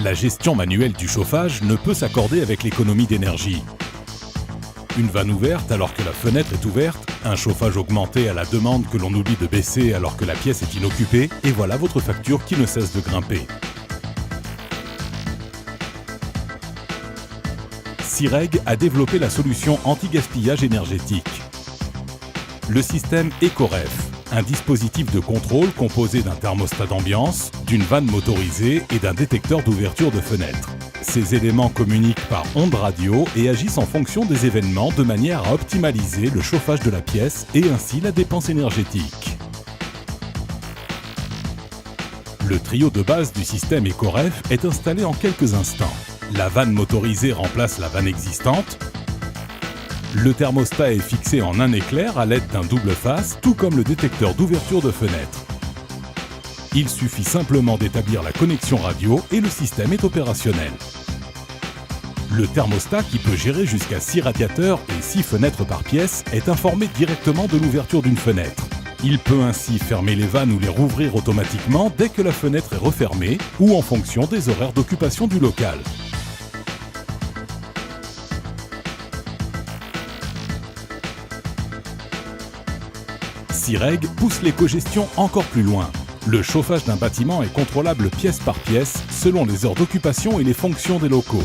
La gestion manuelle du chauffage ne peut s'accorder avec l'économie d'énergie. Une vanne ouverte alors que la fenêtre est ouverte, un chauffage augmenté à la demande que l'on oublie de baisser alors que la pièce est inoccupée, et voilà votre facture qui ne cesse de grimper. Sireg a développé la solution anti-gaspillage énergétique. Le système EcoRef, un dispositif de contrôle composé d'un thermostat d'ambiance, d'une vanne motorisée et d'un détecteur d'ouverture de fenêtre. Ces éléments communiquent par ondes radio et agissent en fonction des événements de manière à optimaliser le chauffage de la pièce et ainsi la dépense énergétique. Le trio de base du système EcoRef est installé en quelques instants. La vanne motorisée remplace la vanne existante. Le thermostat est fixé en un éclair à l'aide d'un double face, tout comme le détecteur d'ouverture de fenêtre. Il suffit simplement d'établir la connexion radio et le système est opérationnel. Le thermostat, qui peut gérer jusqu'à 6 radiateurs et 6 fenêtres par pièce, est informé directement de l'ouverture d'une fenêtre. Il peut ainsi fermer les vannes ou les rouvrir automatiquement dès que la fenêtre est refermée ou en fonction des horaires d'occupation du local. Sireg pousse l'éco-gestion encore plus loin. Le chauffage d'un bâtiment est contrôlable pièce par pièce selon les heures d'occupation et les fonctions des locaux.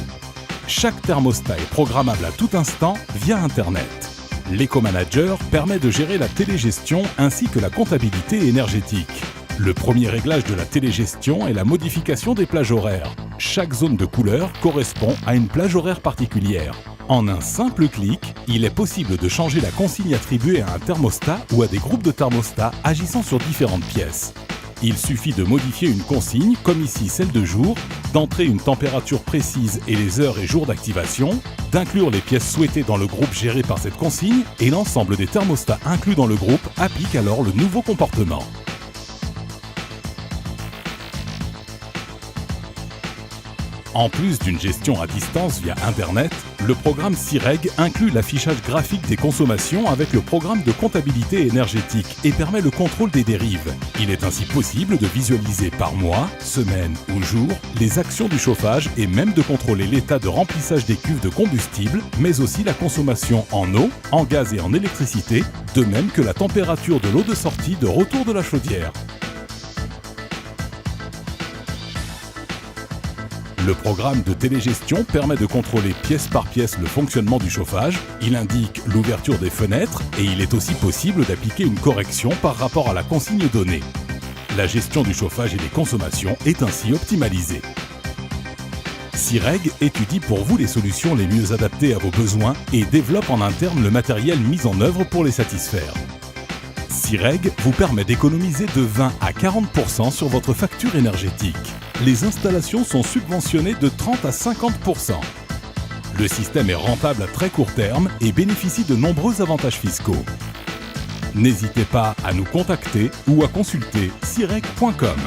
Chaque thermostat est programmable à tout instant via Internet. L'Eco-Manager permet de gérer la télégestion ainsi que la comptabilité énergétique. Le premier réglage de la télégestion est la modification des plages horaires. Chaque zone de couleur correspond à une plage horaire particulière. En un simple clic, il est possible de changer la consigne attribuée à un thermostat ou à des groupes de thermostats agissant sur différentes pièces. Il suffit de modifier une consigne, comme ici celle de jour, d'entrer une température précise et les heures et jours d'activation, d'inclure les pièces souhaitées dans le groupe géré par cette consigne et l'ensemble des thermostats inclus dans le groupe applique alors le nouveau comportement. En plus d'une gestion à distance via Internet, le programme Sireg inclut l'affichage graphique des consommations avec le programme de comptabilité énergétique et permet le contrôle des dérives. Il est ainsi possible de visualiser par mois, semaine ou jour les actions du chauffage et même de contrôler l'état de remplissage des cuves de combustible, mais aussi la consommation en eau, en gaz et en électricité, de même que la température de l'eau de sortie de retour de la chaudière. Le programme de télégestion permet de contrôler pièce par pièce le fonctionnement du chauffage, il indique l'ouverture des fenêtres et il est aussi possible d'appliquer une correction par rapport à la consigne donnée. La gestion du chauffage et des consommations est ainsi optimalisée. Sireg étudie pour vous les solutions les mieux adaptées à vos besoins et développe en interne le matériel mis en œuvre pour les satisfaire. Sireg vous permet d'économiser de 20 à 40% sur votre facture énergétique. Les installations sont subventionnées de 30 à 50%. Le système est rentable à très court terme et bénéficie de nombreux avantages fiscaux. N'hésitez pas à nous contacter ou à consulter sireg.com.